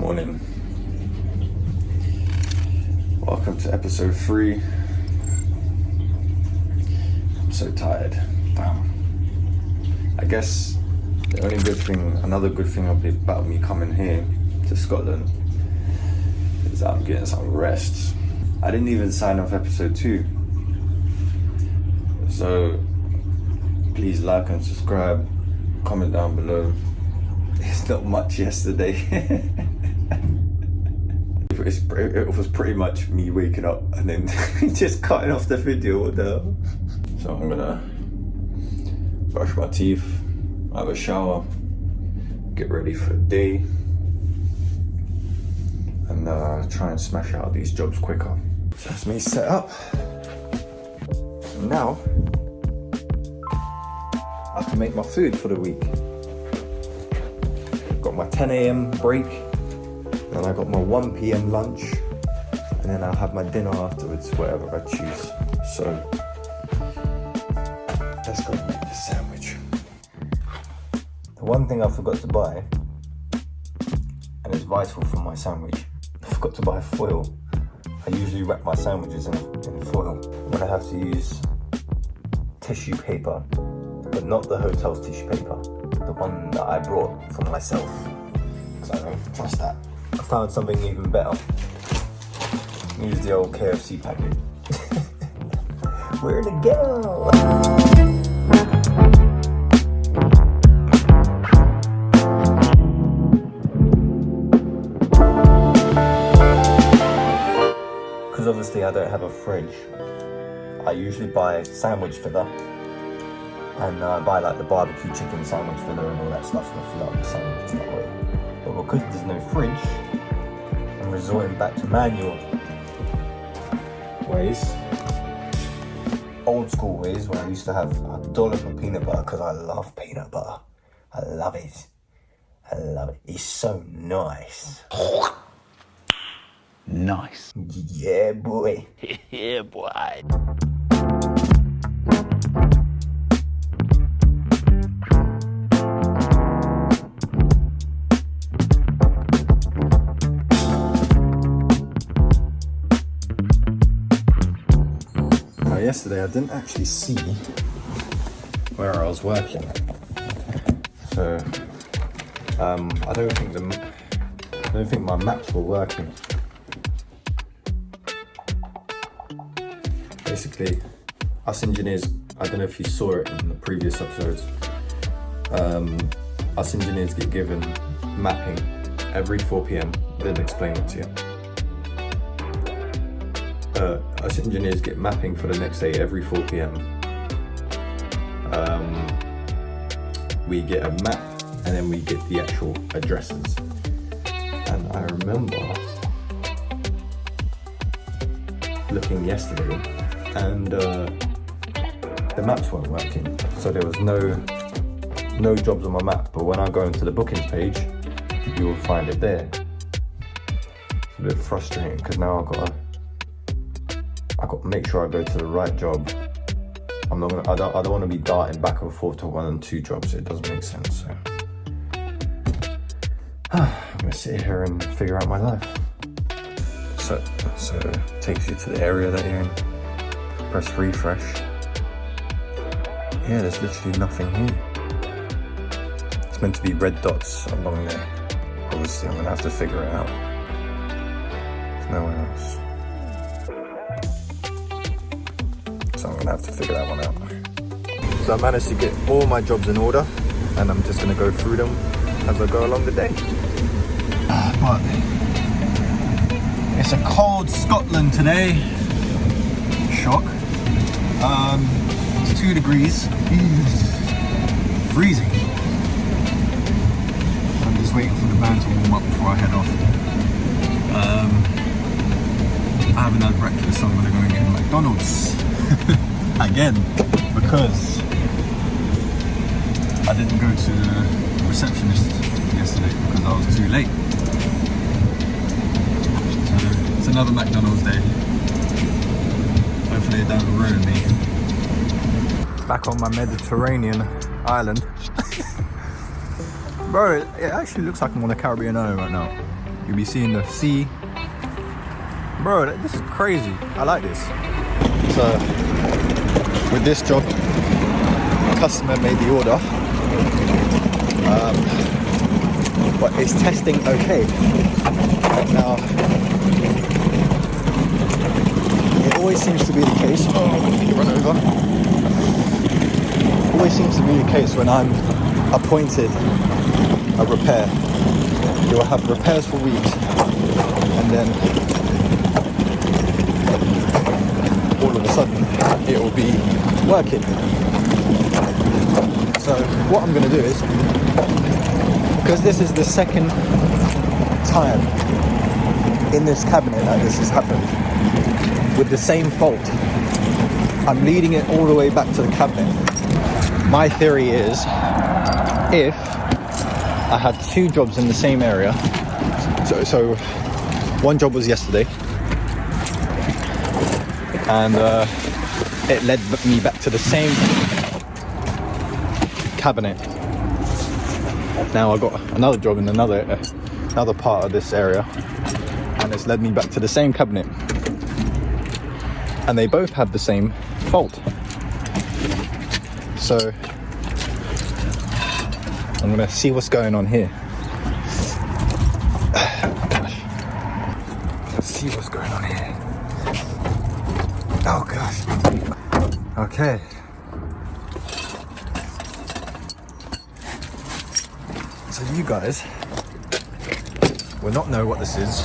Morning. Welcome to episode 3. I'm so tired. Damn. I guess another good thing about me coming here to Scotland is that I'm getting some rest. I didn't even sign off episode 2. So please like and subscribe, comment down below. It's not much yesterday. It was pretty much me waking up and then just cutting off the video. What the hell? So I'm gonna brush my teeth, have a shower, get ready for the day, and try and smash out these jobs quicker. So that's me set up. And now I can make my food for the week. Got my 10 a.m. break, and I got my 1 p.m. lunch, and then I'll have my dinner afterwards, whatever I choose. So let's go make the sandwich. The one thing I forgot to buy, and it's vital for my sandwich, I forgot to buy foil. I usually wrap my sandwiches in foil. I'm gonna have to use tissue paper, but not the hotel's tissue paper, the one that I brought for myself, because I don't trust that. I found something even better. Use the old KFC packet. We're in the ghetto! Because obviously I don't have a fridge, I usually buy sandwich filler, and I buy like the barbecue chicken sandwich filler and all that stuff to fill up the sandwich that way. But because there's no fridge, I'm resorting back to manual ways, old school ways, where I used to have a dollop of peanut butter because I love peanut butter. I love it. I love it. It's so nice. Nice. Yeah, boy. Yeah, boy. Yesterday I didn't actually see where I was working, so I don't think my maps were working. Basically, us engineers, I don't know if you saw it in the previous episodes, us engineers get given mapping every 4 p.m. They'll explain it to you. Us engineers get mapping for the next day every 4 p.m. We get a map, and then we get the actual addresses. And I remember looking yesterday, and the maps weren't working, so there was no jobs on my map. But when I go into the bookings page, you will find it there. It's a bit frustrating because now I've got to make sure I go to the right job. I don't want to be darting back and forth to 1 and 2 jobs. It doesn't make sense. So I'm gonna sit here and figure out my life. So it takes you to the area that you're in. Press refresh. Yeah, there's literally nothing here. It's meant to be red dots along there. Obviously, I'm gonna have to figure it out. There's nowhere else. So I'm gonna have to figure that one out. So I managed to get all my jobs in order, and I'm just gonna go through them as I go along the day. But it's a cold Scotland today. Shock. It's 2 degrees. Freezing. I'm just waiting for the van to warm up before I head off. I haven't had breakfast, so I'm gonna go and get a McDonald's. Again, because I didn't go to the receptionist yesterday because I was too late. So it's another McDonald's day. Hopefully it don't ruin me. Back on my Mediterranean island. Bro, it actually looks like I'm on a Caribbean island right now. you'll be seeing the sea. Bro, this is crazy. I like this. So with this job, the customer made the order, but it's testing okay. Now, it always seems to be the case. Run over. Always seems to be the case when I'm appointed a repair. You'll have repairs for weeks, and then all of a sudden it will be working. So what I'm going to do is, because this is the second time in this cabinet that this has happened with the same fault, I'm leading it all the way back to the cabinet. My theory is, if I had two jobs in the same area, so one job was yesterday, and it led me back to the same cabinet. Now I got another job in another part of this area, and it's led me back to the same cabinet, and they both have the same fault. So I'm gonna see what's going on here. Gosh. Let's see what's going on here. Oh gosh. Okay. So you guys will not know what this is.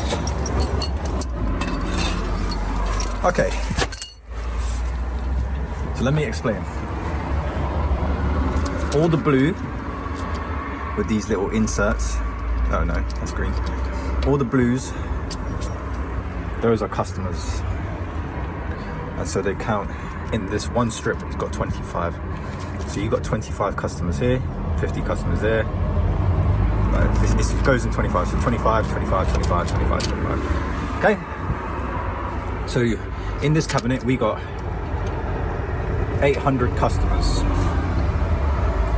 Okay. So let me explain. All the blue with these little inserts. Oh no, that's green. All the blues, those are customers. And so they count in this one strip, it's got 25. So you've got 25 customers here, 50 customers there. It goes in 25, so 25, 25, 25, 25, 25. Okay? So in this cabinet, we got 800 customers.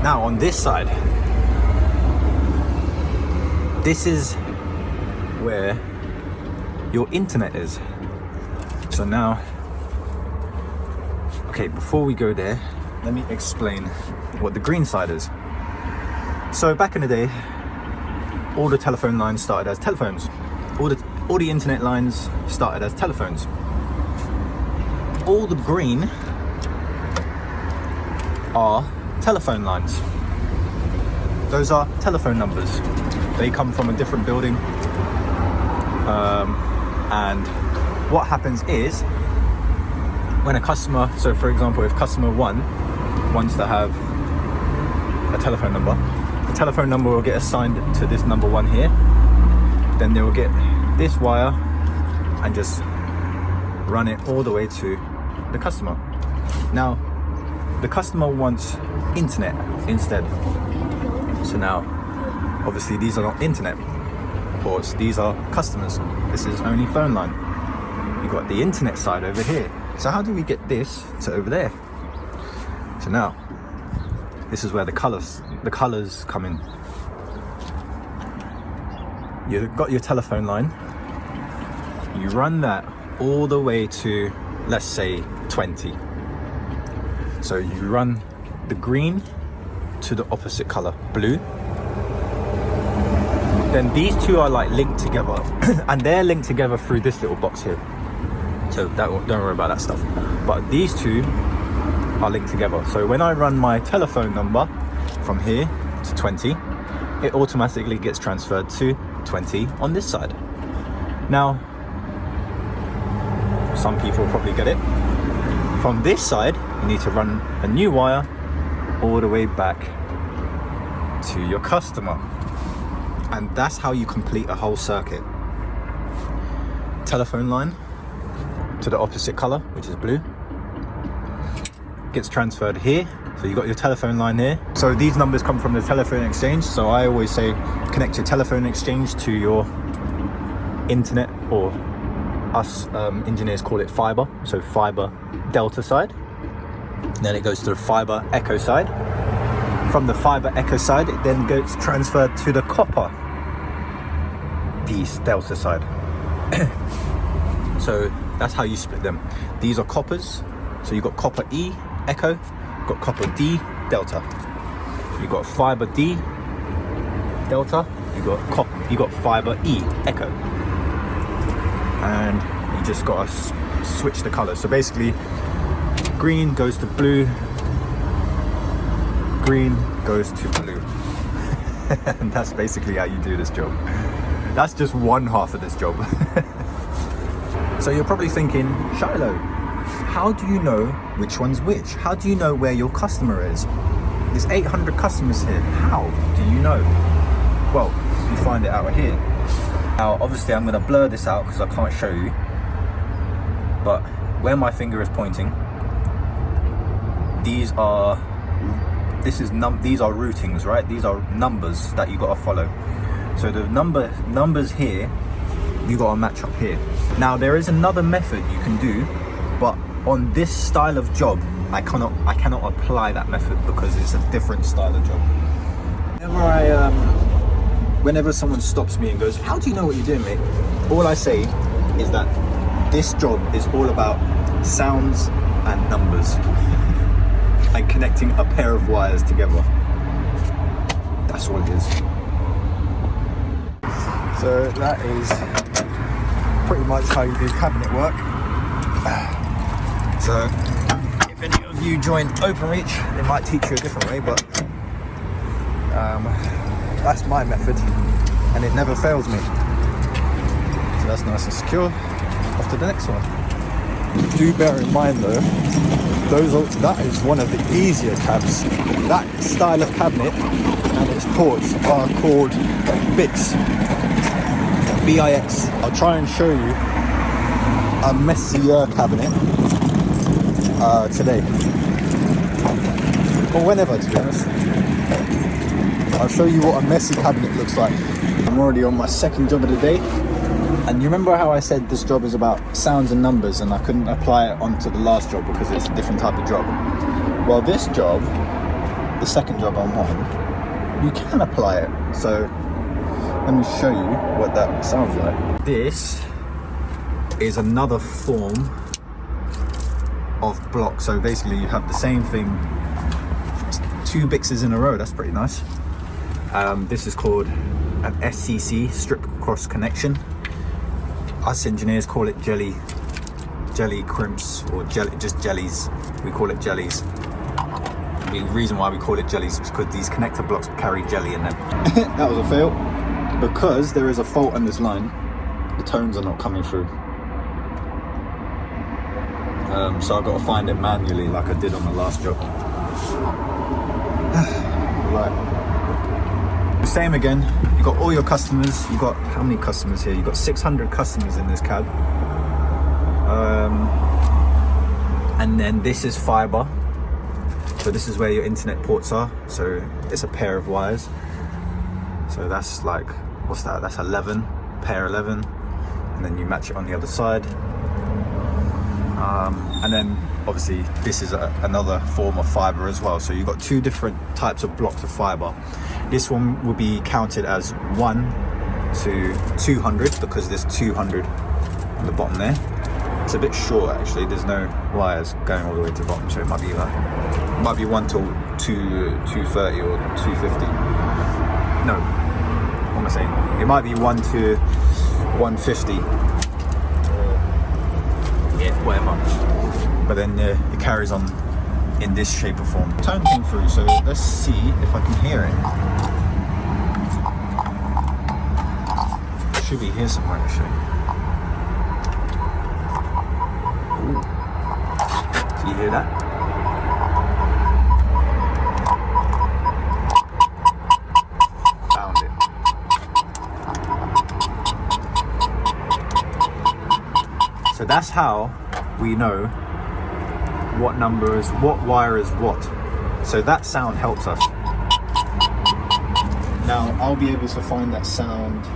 Now on this side, this is where your internet is. So now, okay, before we go there, let me explain what the green side is. So back in the day, all the telephone lines started as telephones. All the internet lines started as telephones. All the green are telephone lines. Those are telephone numbers. They come from a different building. And what happens is, when a customer, so for example, if customer 1 wants to have a telephone number, the telephone number will get assigned to this number 1 here. Then they will get this wire and just run it all the way to the customer. Now, the customer wants internet instead. So now, obviously these are not internet ports, these are customers. This is only phone line. You've got the internet side over here. So how do we get this to over there? So now, this is where the colors come in. You've got your telephone line. You run that all the way to, let's say, 20. So you run the green to the opposite color, blue. Then these two are like linked together, and they're linked together through this little box here. So don't worry about that stuff. But these two are linked together. So when I run my telephone number from here to 20, it automatically gets transferred to 20 on this side. Now, some people probably get it. From this side, you need to run a new wire all the way back to your customer. And that's how you complete a whole circuit. Telephone line to the opposite color, which is blue, gets transferred here. So you got your telephone line here. So these numbers come from the telephone exchange. So I always say connect your telephone exchange to your internet, or us engineers call it fiber. So fiber delta side. Then it goes to the fiber echo side. From the fiber echo side, it then gets transferred to the copper the delta side. So that's how you split them. These are coppers. So you've got copper E, echo, you've got copper D, delta. You've got fiber D, delta, you got fiber E, echo. And you just got to switch the color. So basically, green goes to blue, green goes to blue. And that's basically how you do this job. That's just one half of this job. So you're probably thinking, Shiloh, how do you know which one's which? How do you know where your customer is? There's 800 customers here. How do you know? Well, you find it out here. Now, obviously, I'm going to blur this out because I can't show you. But where my finger is pointing, these are routings, right? These are numbers that you got to follow. So the numbers here, you got to match up here. Now, there is another method you can do, but on this style of job, I cannot apply that method because it's a different style of job. Whenever someone stops me and goes, how do you know what you're doing, mate? All I say is that this job is all about sounds and numbers and connecting a pair of wires together. That's all it is. So that is pretty much how you do cabinet work. So if any of you join Openreach, they might teach you a different way, but that's my method and it never fails me. So that's nice and secure. Off to the next one. Do bear in mind though, that is one of the easier cabs. That style of cabinet and its ports are called BIX. BIX. I'll try and show you a messier cabinet today. Or whenever, to be honest. I'll show you what a messy cabinet looks like. I'm already on my second job of the day. And you remember how I said this job is about sounds and numbers and I couldn't apply it onto the last job because it's a different type of job? Well, this job, the second job I'm on, you can apply it. So let me show you what that sounds like. This is another form of block. So basically you have the same thing, 2 BIXs in a row. That's pretty nice. This is called an SCC, strip cross connection. Us engineers call it jelly crimps or just jellies. We call it jellies. The reason why we call it jellies is because these connector blocks carry jelly in them. That was a fail because there is a fault on this line. The tones are not coming through. So I've got to find it manually like I did on the last job. Right. Same again, you've got all your customers. You've got, how many customers here? You've got 600 customers in this cab. And then this is fiber. So this is where your internet ports are. So it's a pair of wires. So that's like, what's that? That's 11, pair 11. And then you match it on the other side. And then obviously this is another form of fiber as well. So you've got 2 different types of blocks of fiber. This one will be counted as 1 to 200 because there's 200 on the bottom there. It's a bit short actually. There's no wires going all the way to the bottom, so it might be like, it might be 1 to 230 or 250. No, what am I saying? It might be 1 to 150. Yeah, whatever. But then it carries on in this shape or form. Tone came through, so let's see if I can hear it. It should be here somewhere actually. Ooh. Do you hear that? Found it. So that's how we know what number is what, wire is what. So that sound helps us. Now I'll be able to find that sound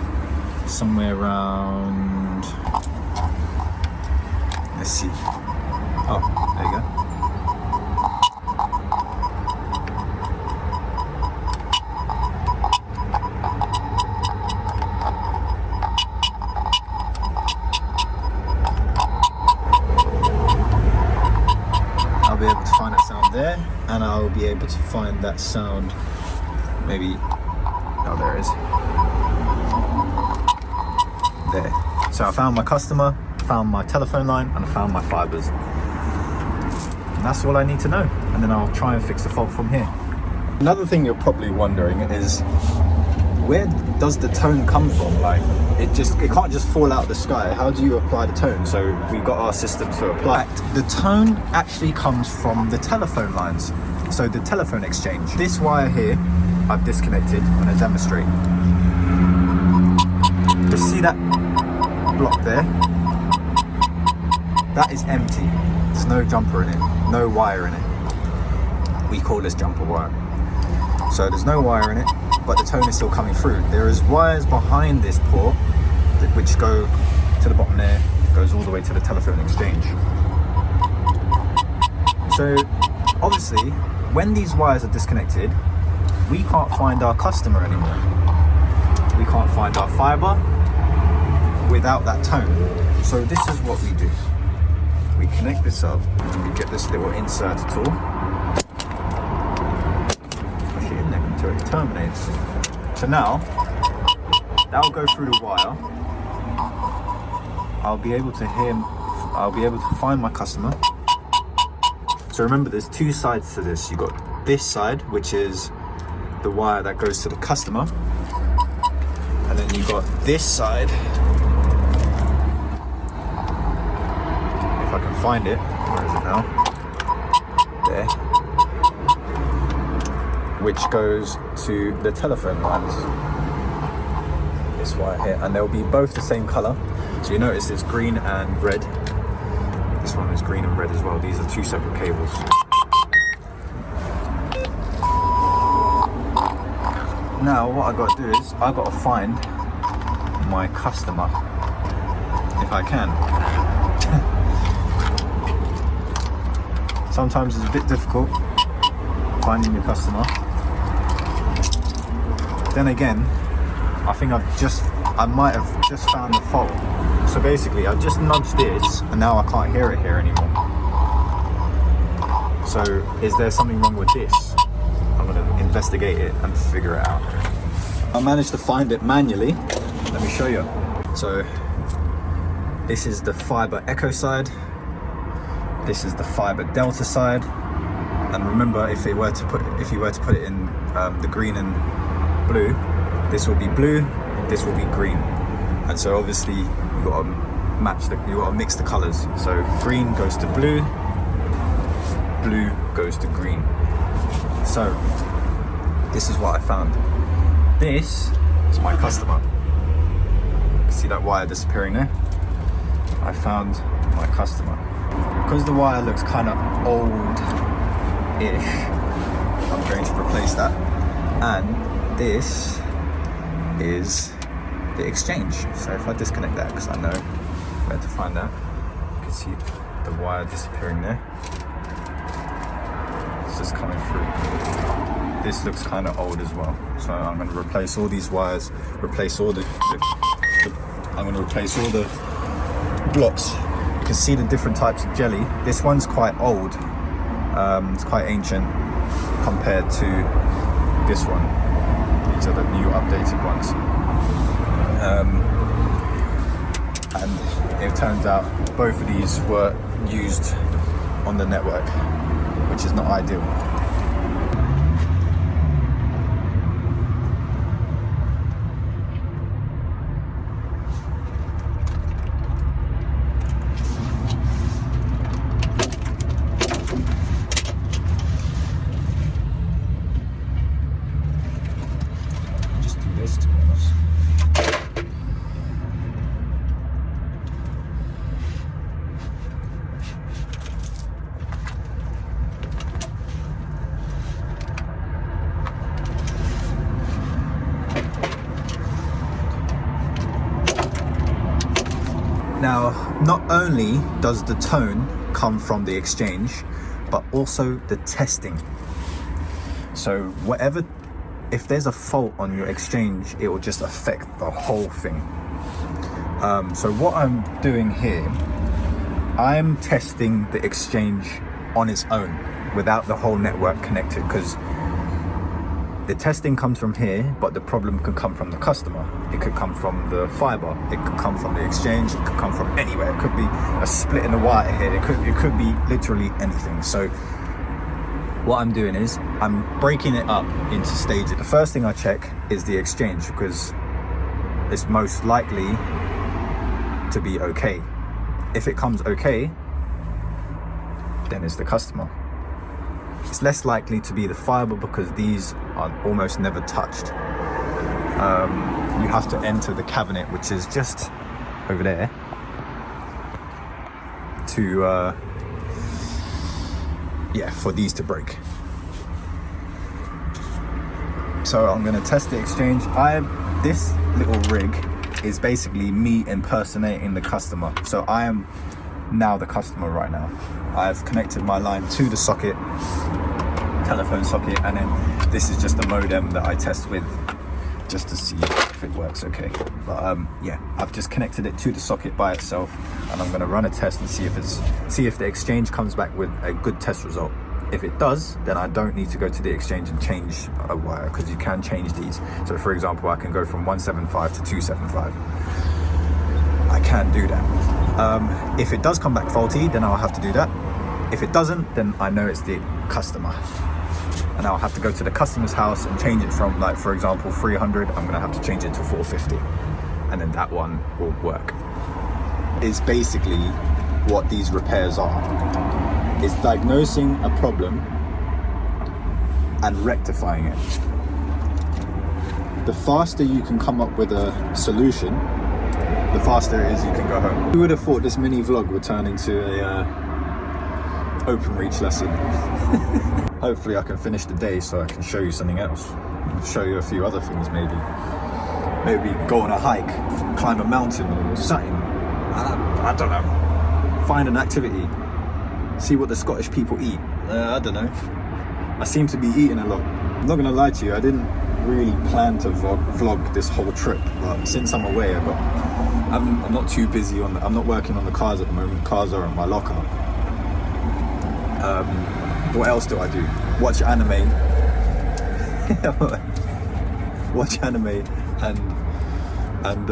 somewhere around, let's see. Oh, there you go. and I'll be able to find that sound. Maybe, oh, there it is. There. So I found my customer, found my telephone line, and I found my fibers. And that's all I need to know. And then I'll try and fix the fault from here. Another thing you're probably wondering is, where does the tone come from? Like, it can't just fall out of the sky. How do you apply the tone? So we got our system to apply. The tone actually comes from the telephone lines. So the telephone exchange. This wire here, I've disconnected. I'm gonna demonstrate. You see that block there? That is empty. There's no jumper in it, no wire in it. We call this jumper wire. So there's no wire in it, but the tone is still coming through. There is wires behind this port which go to the bottom there, goes all the way to the telephone exchange. So obviously, when these wires are disconnected, we can't find our customer anymore. We can't find our fiber without that tone. So this is what we do. We connect this up, and we get this little inserter tool. Push it in there until it terminates. So now, that'll go through the wire. I'll be able to find my customer. So remember, there's two sides to this. You got this side, which is the wire that goes to the customer. And then you got this side. If I can find it, where is it now? There. Which goes to the telephone lines. This wire here, and they'll be both the same color. So you notice it's green and red. This one is green and red as well. These are two separate cables. Now what I got to do is I got to find my customer, if I can. Sometimes it's a bit difficult finding your customer. Then again, I think I might have just found the fault. So basically, I've just nudged this, and now I can't hear it here anymore. So is there something wrong with this? I'm gonna investigate it and figure it out. I managed to find it manually. Let me show you. So this is the fiber echo side. This is the fiber delta side. And remember, if you were to put it in the green and blue, this will be blue, this will be green. And so obviously you got to mix the colors. So green goes to blue, blue goes to green. So this is what I found. This is my customer. See that wire disappearing there? I found my customer. Because the wire looks kind of old-ish, I'm going to replace that. And this is the exchange. So if I disconnect that, because I know where to find that, you can see the wire disappearing there. It's just coming through. This looks kind of old as well. So I'm going to replace all these wires, I'm going to replace all the blocks. You can see the different types of jelly. This one's quite old. It's quite ancient compared to this one. These are the new updated ones. And it turns out both of these were used on the network, which is not ideal. Now, not only does the tone come from the exchange, but also the testing. So if there's a fault on your exchange, it will just affect the whole thing. So what I'm doing here, I'm testing the exchange on its own. without the whole network connected, because the testing comes from here, but the problem could come from the customer. It could come from the fiber. It could come from the exchange. It could come from anywhere. It could be a split in the wire here. It could be literally anything. So what I'm doing is I'm breaking it up into stages. The first thing I check is the exchange, because it's most likely to be okay. If it comes okay, then it's the customer. It's less likely to be the fiber because these are almost never touched. You have to enter the cabinet, which is just over there, to for these to break. So I'm going to test the exchange. This little rig is basically me impersonating the customer. So I am now the customer right now. I've connected my line to the socket, telephone socket, and then this is just the modem that I test with, just to see if it works okay. But I've just connected it to the socket by itself, and I'm going to run a test and see if the exchange comes back with a good test result. If it does, then I don't need to go to the exchange and change a wire, because you can change these. So for example, I can go from 175 to 275. I can do that. If it does come back faulty, then I'll have to do that. If it doesn't, then I know it's the customer, and I'll have to go to the customer's house and change it from, like, for example, 300. I'm gonna have to change it to 450, and then that one will work. Is basically what these repairs are. It's diagnosing a problem and rectifying it. The faster you can come up with a solution, the faster it is you can go home. Who would have thought this mini vlog would turn into a Openreach lesson? Hopefully I can finish the day so I can show you something else. Show you a few other things, maybe go on a hike, climb a mountain or something. I don't know. Find an activity. See what the Scottish people eat. I don't know. I seem to be eating a lot. I'm not gonna lie to you, I didn't really plan to vlog this whole trip, but since I'm away, I'm not too busy I'm not working on the cars at the moment. Cars are in my locker. What else do I do? Watch anime. Watch anime and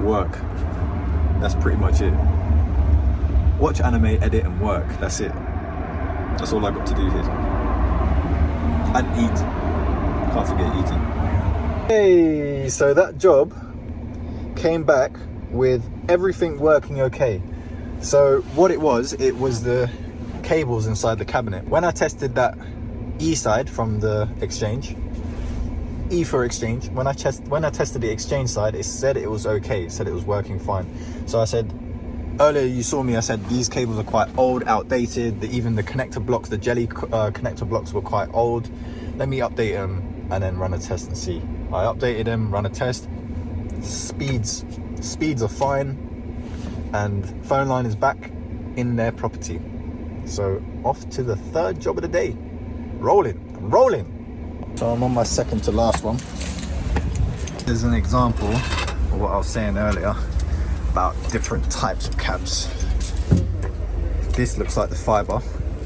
work. That's pretty much it. Watch anime, edit, and work. That's it. That's all I got to do here. And eat. Can't forget eating. Hey, so that job came back with everything working okay. So what it was the cables inside the cabinet. When I tested that E side from the exchange, E for exchange, when I tested the exchange side, it said it was okay. It said it was working fine. So I said, earlier you saw me, I said these cables are quite old, outdated. Even the connector blocks, the jelly connector blocks were quite old. Let me update them and then run a test and see. I updated them, run a test. Speeds are fine, and phone line is back in their property. So off to the third job of the day. I'm rolling. So I'm on my second to last one. There's an example of what I was saying earlier about different types of cabs. This looks like the fiber.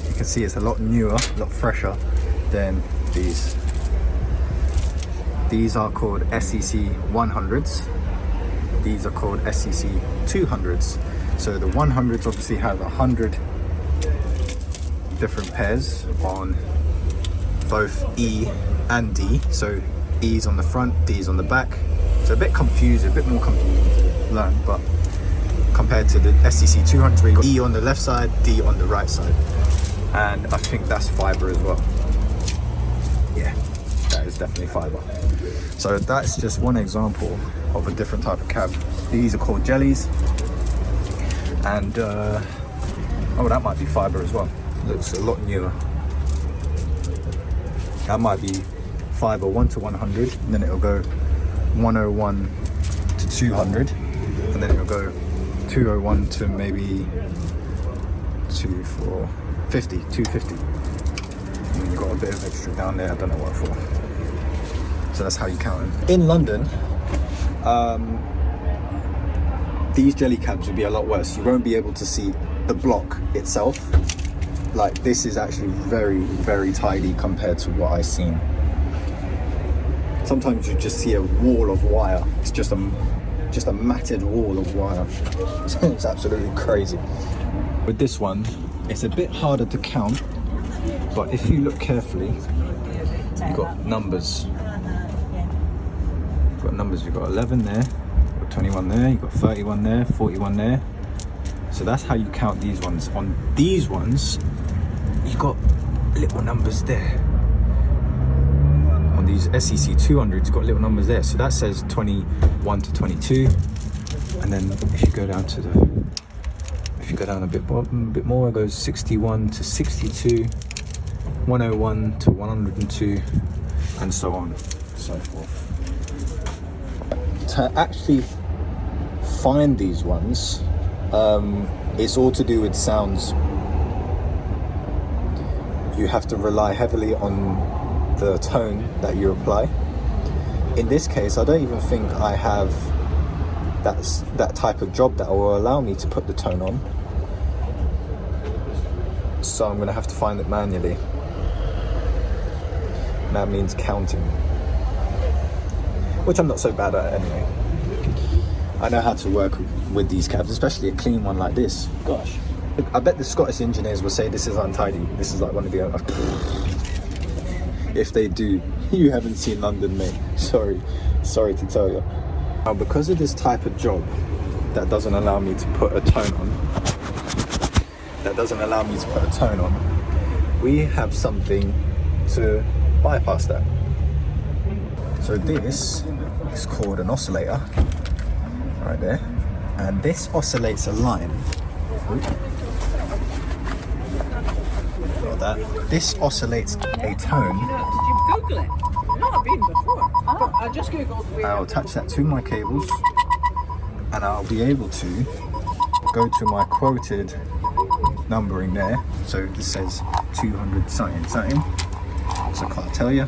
You can see it's a lot newer, a lot fresher than these. These are called SEC 100s. These are called SEC 200s. So the 100s obviously have 100 different pairs on both E and D. So E's on the front, D's on the back. So a bit confusing, a bit more confusing to learn, but compared to the SEC 200s, we got E on the left side, D on the right side. And I think that's fiber as well. Yeah, that is definitely fiber. So that's just one example of a different type of cab. These are called jellies. And, oh, that might be fiber as well. Looks a lot newer. That might be fiber 1 to 100, and then it'll go 101 to 200, and then it'll go 201 to maybe 250. And you've got a bit of extra down there, I don't know what for. So that's how you count them. In London, these jelly cabs would be a lot worse. You won't be able to see the block itself. Like, this is actually very, very tidy compared to what I've seen. Sometimes you just see a wall of wire. It's just a matted wall of wire. It's absolutely crazy. With this one, it's a bit harder to count, but if you look carefully, you've got numbers. You've got 11 there, you've got 21 there, you've got 31 there, 41 there. So that's how you count these ones. On these ones, you've got little numbers there. On these SEC 200s, you've got little numbers there. So that says 21 to 22. And then if you go down a bit more, it goes 61 to 62, 101 to 102, and so on and so forth. To actually find these ones, it's all to do with sounds. You have to rely heavily on the tone that you apply. In this case, I don't even think I have that type of job that will allow me to put the tone on. So I'm going to have to find it manually. And that means counting, which I'm not so bad at anyway. I know how to work with these cabs, especially a clean one like this. Gosh, I bet the Scottish engineers will say this is untidy. This is like one of the... If they do, you haven't seen London, mate. Sorry to tell you. Now, because of this type of job that doesn't allow me to put a tone on, we have something to bypass that. So this is called an oscillator, right there, and this oscillates a line. Got that. This oscillates a tone. Did you Google it? No, I've been before. But I just Googled. I'll attach that to my cables, and I'll be able to go to my quoted numbering there. So this says 200 something. So I can't tell you.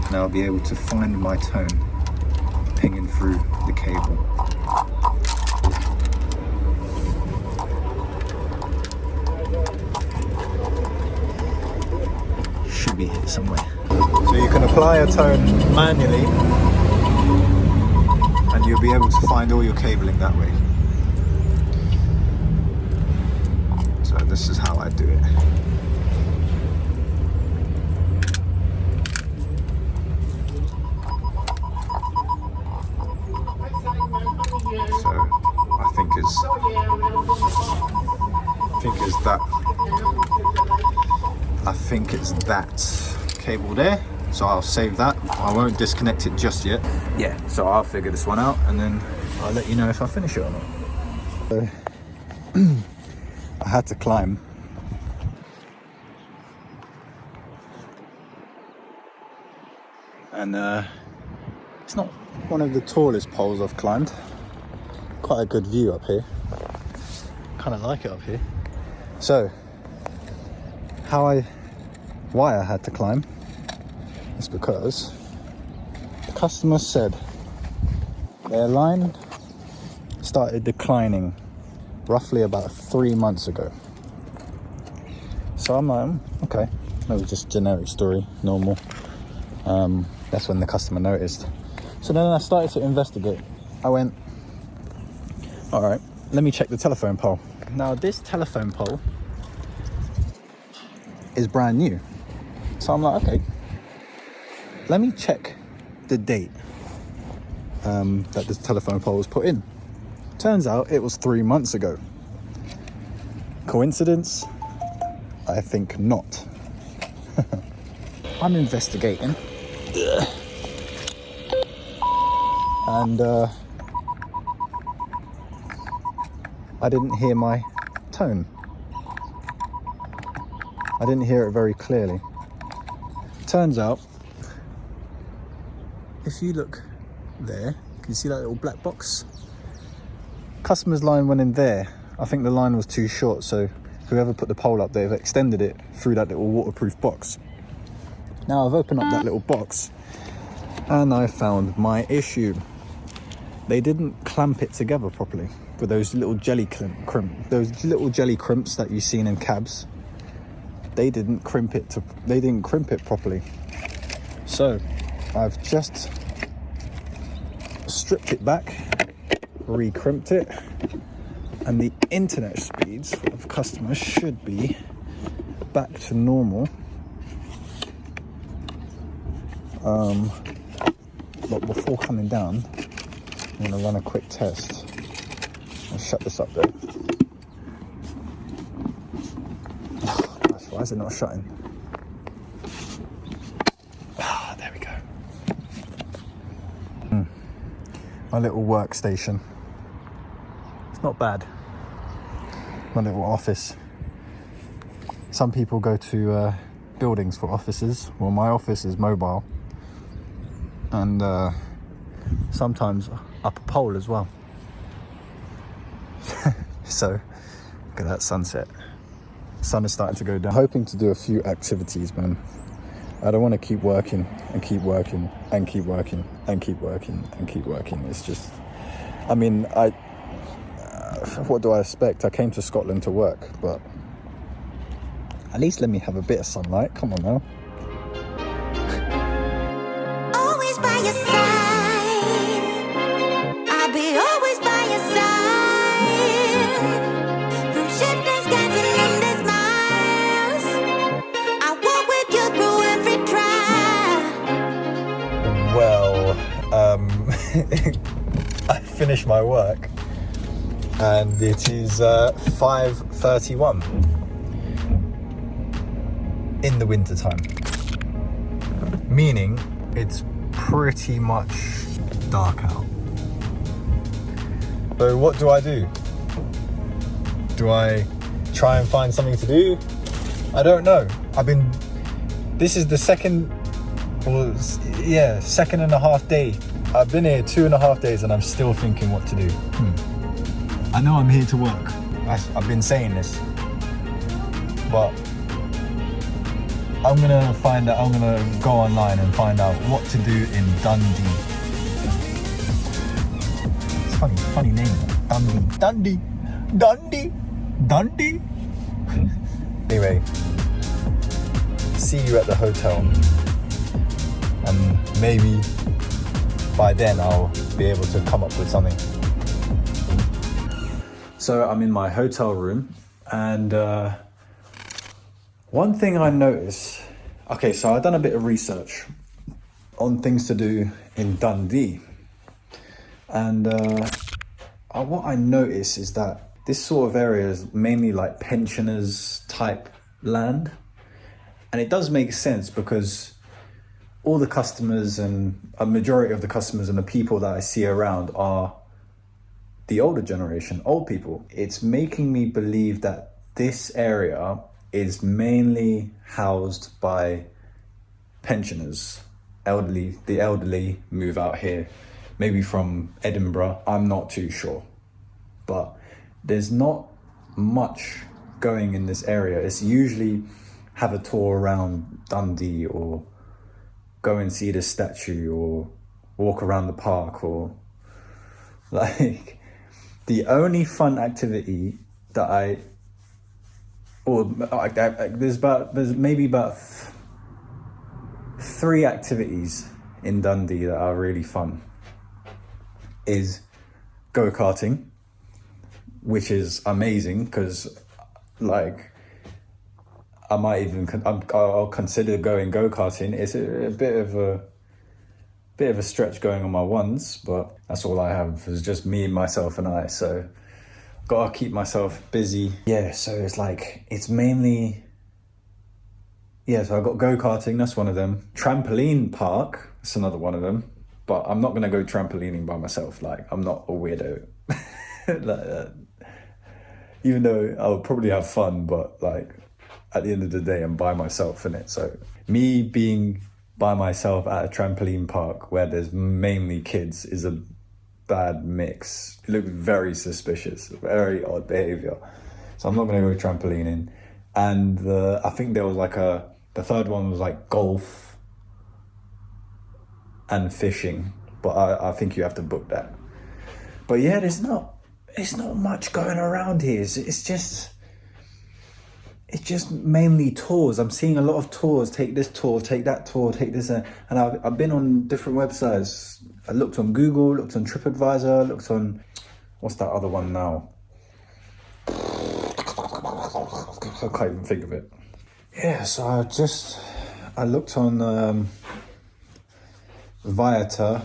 And I'll be able to find my tone pinging through the cable. Should be here somewhere. So you can apply a tone manually, and you'll be able to find all your cabling that way. So this is how I do it. So I think it's that cable there. So I'll save that. I won't disconnect it just yet. Yeah, so I'll figure this one out, and then I'll let you know if I finish it or not. So I had to climb. And it's not one of the tallest poles I've climbed. Quite a good view up here. Kind of like it up here. So, why I had to climb is because the customer said their line started declining roughly about 3 months ago. So I'm like, okay, that was just generic story, normal. That's when the customer noticed. So then I started to investigate. I went, all right, let me check the telephone pole. Now this telephone pole is brand new. So I'm like, okay, let me check the date that this telephone pole was put in. Turns out it was 3 months ago. Coincidence? I think not. I'm investigating. And I didn't hear my tone. I didn't hear it very clearly. Turns out, if you look there, can you see that little black box? Customer's line went in there. I think the line was too short, so whoever put the pole up, they've extended it through that little waterproof box. Now I've opened up that little box and I found my issue. they didn't clamp it together properly with those little jelly those little jelly crimps that you've seen in cabs. They didn't crimp it properly. So I've just stripped it back, re-crimped it, and the internet speeds of customers should be back to normal. But before coming down, I'm going to run a quick test. I'll shut this up there. Oh, gosh, why is it not shutting? There we go. My little workstation. It's not bad. My little office. Some people go to buildings for offices. Well, my office is mobile. And sometimes up a pole as well. So, look at that sunset. Sun is starting to go down. Hoping to do a few activities, man. I don't want to keep working and keep working and keep working and keep working and keep working. It's just, I mean, what do I expect? I came to Scotland to work, but at least let me have a bit of sunlight. Come on now. Always by your side. I'll be always by your side. Through shifting skies and endless miles, I walk with you through every trial. Well, I finished my work and it is 5:31 in the winter time, meaning it's pretty much dark out. So what do? Do I try and find something to do? I don't know. This is the second and a half day. I've been here 2.5 days and I'm still thinking what to do. I know I'm here to work. I've been saying this, but I'm gonna go online and find out what to do in Dundee. It's funny name. Dundee. Anyway, see you at the hotel, and maybe by then I'll be able to come up with something. So I'm in my hotel room, and one thing I noticed, okay, so I've done a bit of research on things to do in Dundee. And what I noticed is that this sort of area is mainly like pensioners type land. And it does make sense because all the customers and a majority of the customers and the people that I see around are the older generation, old people. It's making me believe that this area is mainly housed by pensioners. The elderly move out here, maybe from Edinburgh, I'm not too sure. But there's not much going in this area. It's usually have a tour around Dundee, or go and see the statue, or walk around the park, or like the only fun activity that there's maybe about 3 activities in Dundee that are really fun. Is go-karting, which is amazing because like I'll consider going go-karting. It's a bit of a stretch going on my ones, but that's all I have. It's just me, myself and I, so gotta keep myself busy. Yeah, so it's mainly, so I've got go-karting, that's one of them. Trampoline park, that's another one of them. But I'm not gonna go trampolining by myself. Like, I'm not a weirdo like that. Even though I'll probably have fun, but like at the end of the day, I'm by myself in it. So me being by myself at a trampoline park where there's mainly kids is a bad mix. It looks very suspicious, very odd behavior. So I'm not gonna go trampolining. And I think there was the third one was like golf and fishing, but I think you have to book that. But yeah, it's not much going around here. It's just mainly tours. I'm seeing a lot of tours. Take this tour, take that tour, take this. And I've been on different websites. I looked on Google, looked on TripAdvisor, looked on, what's that other one now? I can't even think of it. Yeah, so I looked on Viator.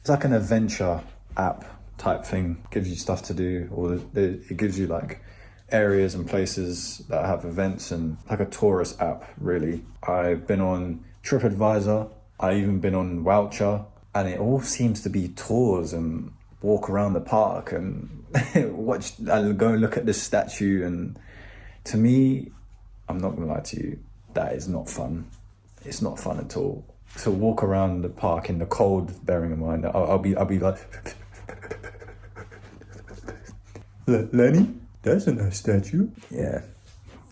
It's like an adventure app type thing. Gives you stuff to do, or it gives you like areas and places that have events, and like a tourist app, really. I've been on TripAdvisor. I've even been on Voucher, and it all seems to be tours and walk around the park and watch. I'll go and look at this statue, and to me, I'm not gonna lie to you, that is not fun. It's not fun at all. To walk around the park in the cold, bearing in mind that I'll be like, Lenny, that's a nice statue. Yeah,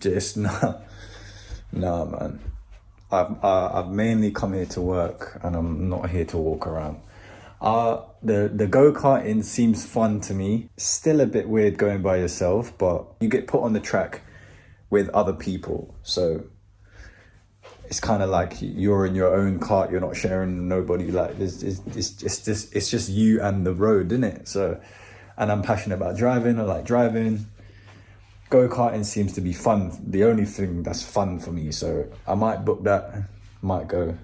just nah, man. I've mainly come here to work, and I'm not here to walk around. The go-karting seems fun to me. Still a bit weird going by yourself, but you get put on the track with other people, so it's kind of like you're in your own cart. You're not sharing nobody. Like it's just you and the road, isn't it? So, and I'm passionate about driving. I like driving. Go-karting seems to be fun. The only thing that's fun for me. So I might book that. Might go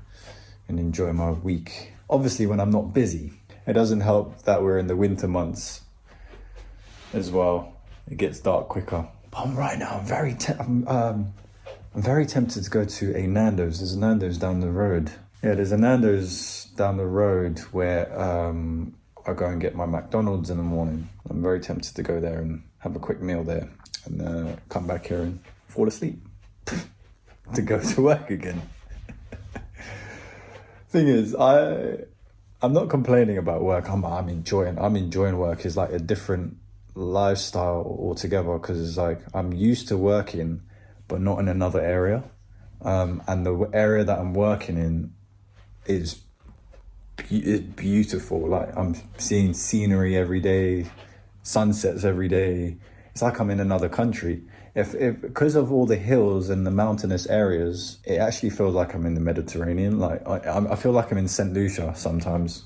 and enjoy my week. Obviously, when I'm not busy. It doesn't help that we're in the winter months as well. It gets dark quicker. But right now, I'm very tempted to go to a Nando's. There's a Nando's down the road. Yeah, there's a Nando's down the road where I go and get my McDonald's in the morning. I'm very tempted to go there and have a quick meal there, and come back here and fall asleep to go to work again. Thing is, I'm not complaining about work. I'm enjoying work. It's like a different lifestyle altogether, because it's like I'm used to working but not in another area, and the area that I'm working in is beautiful. Like I'm seeing scenery every day, sunsets every day. It's like I'm in another country. If because of all the hills and the mountainous areas, it actually feels like I'm in the Mediterranean. Like I feel like I'm in St. Lucia sometimes.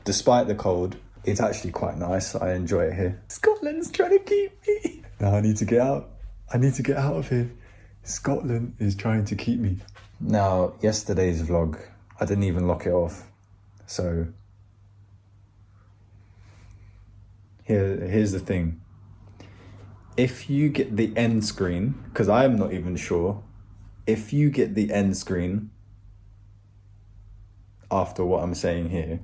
Despite the cold, it's actually quite nice. I enjoy it here. Scotland's trying to keep me. No, I need to get out. I need to get out of here. Scotland is trying to keep me. Now, yesterday's vlog, I didn't even lock it off. So here's the thing. If you get the end screen, because I'm not even sure, if you get the end screen after what I'm saying here,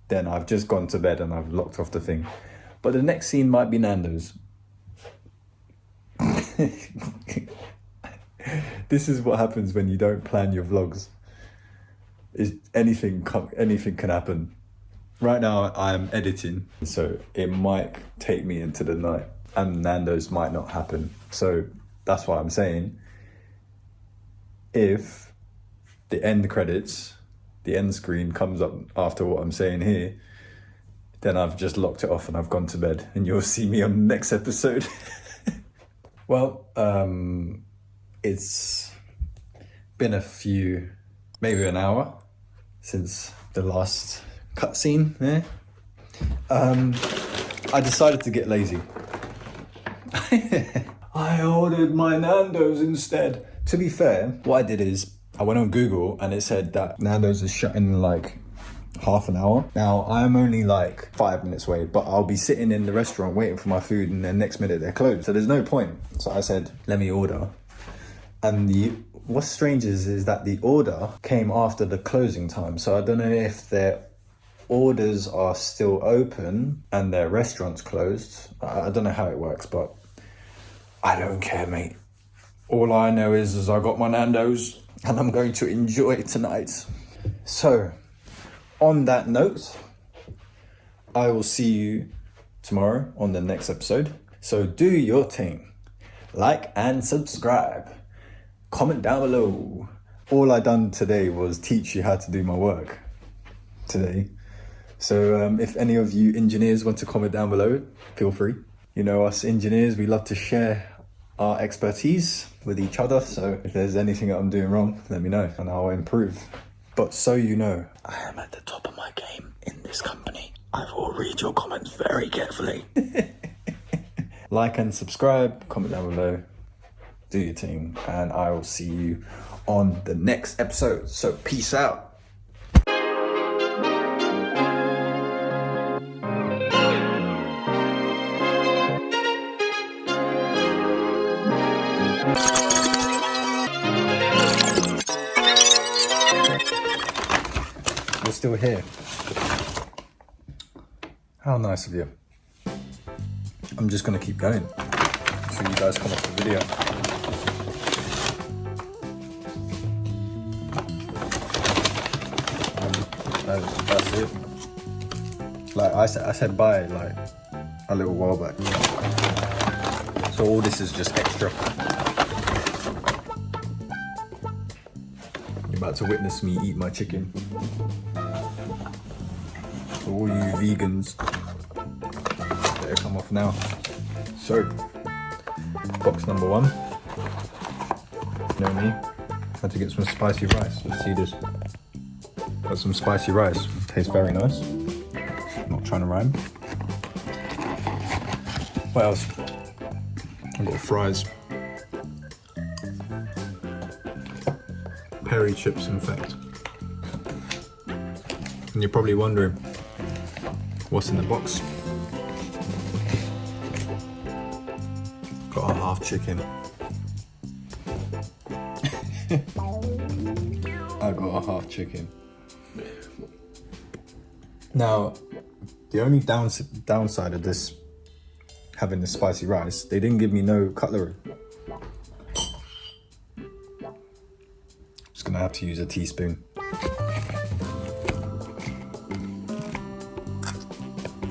then I've just gone to bed and I've locked off the thing. But the next scene might be Nando's. This is what happens when you don't plan your vlogs. Anything can happen. Right now I'm editing, so it might take me into the night, and Nando's might not happen. So that's why I'm saying, if the end credits, the end screen comes up after what I'm saying here, then I've just locked it off and I've gone to bed, and you'll see me on the next episode. Well, it's been maybe an hour since the last cutscene there. I decided to get lazy. I ordered my Nando's instead. To be fair, what I did is I went on Google and it said that Nando's is shut in like half an hour. Now, I'm only like 5 minutes away, but I'll be sitting in the restaurant waiting for my food, and then next minute they're closed. So there's no point. So I said, let me order. And what's strange is that the order came after the closing time. So I don't know if their orders are still open and their restaurant's closed. I don't know how it works, but I don't care, mate. All I know is I got my Nando's and I'm going to enjoy it tonight. So, on that note, I will see you tomorrow on the next episode. So do your thing. Like and subscribe. Comment down below. All I done today was teach you how to do my work today. So if any of you engineers want to comment down below, feel free. You know, us engineers, we love to share our expertise with each other. So if there's anything that I'm doing wrong, let me know and I'll improve. But so you know, I am at the top of my game in this company. I will read your comments very carefully. Like and subscribe, comment down below, do your thing, and I will see you on the next episode. So peace out. You're still here. How nice of you. I'm just gonna keep going until you guys come off the video. That's it. Like I said bye like a little while back. So all this is just extra. You're about to witness me eat my chicken. For all you vegans, better come off now. So, box number 1. You know me, had to get some spicy rice. Let's see this. Got some spicy rice. Tastes very nice. Not trying to rhyme. What else? I've got fries. Peri chips, in fact. And you're probably wondering, what's in the box? Got a half chicken. I got a half chicken. Now, the only downside of this, having the spicy rice, they didn't give me no cutlery. Just gonna have to use a teaspoon.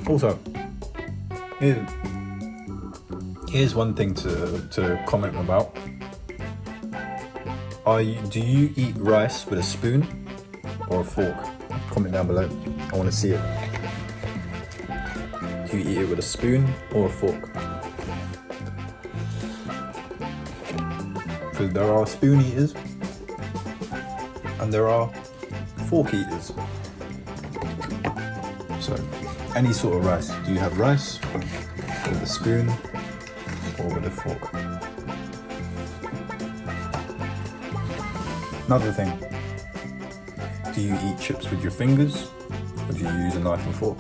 Also, here's one thing to comment about. Do you eat rice with a spoon or a fork? Comment down below. I want to see it. Do you eat it with a spoon or a fork? Because there are spoon eaters and there are fork eaters. So, any sort of rice. Do you have rice with a spoon or with a fork? Another thing. Do you eat chips with your fingers or do you use a knife and fork?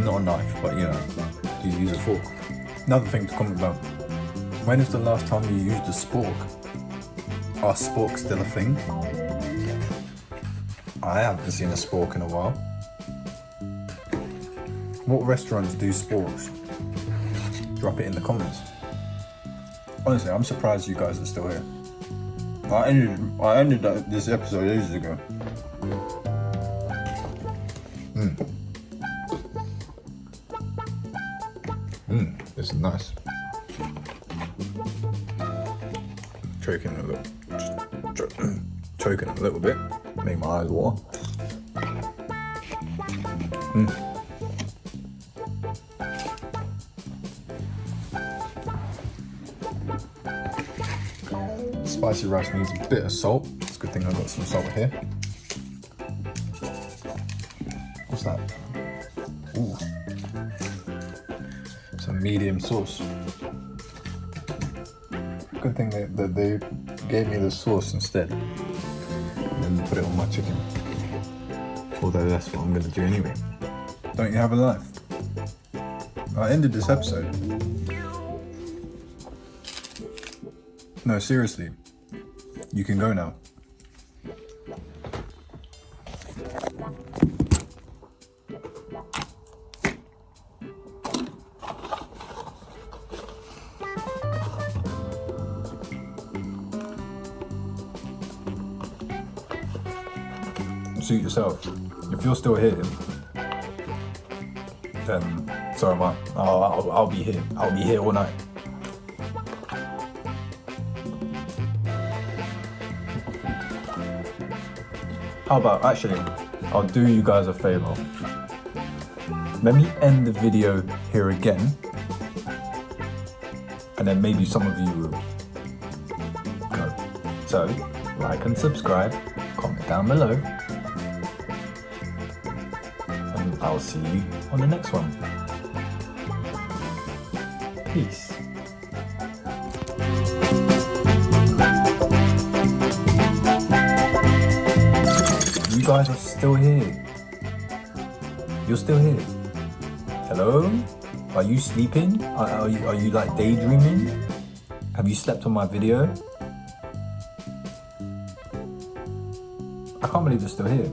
Not a knife, but you know, do you use a fork? Another thing to comment about. When is the last time you used a spork? Are sporks still a thing? I haven't seen a spork in a while. What restaurants do sporks? Drop it in the comments. Honestly, I'm surprised you guys are still here. I ended this episode ages ago. This is nice. Choking a little bit. Make my eyes water. Spicy rice needs a bit of salt. It's a good thing I've got some salt here. What's that? Ooh. Some medium sauce. Good thing that they gave me the sauce instead. And then put it on my chicken. Although that's what I'm gonna do anyway. Don't you have a life? I ended this episode. No, seriously. You can go now. Suit yourself. If you're still here, then so am I. I'll be here. I'll be here all night. How about, actually, I'll do you guys a favor. Let me end the video here again. And then maybe some of you will go. So, like and subscribe, comment down below. And I'll see you on the next one. Peace. You guys are still here. You're still here. Hello? Are you sleeping? Are you like daydreaming? Have you slept on my video? I can't believe you're still here.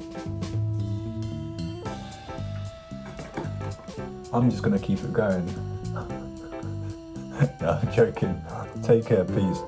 I'm just gonna keep it going. No, I'm joking. Take care, peace.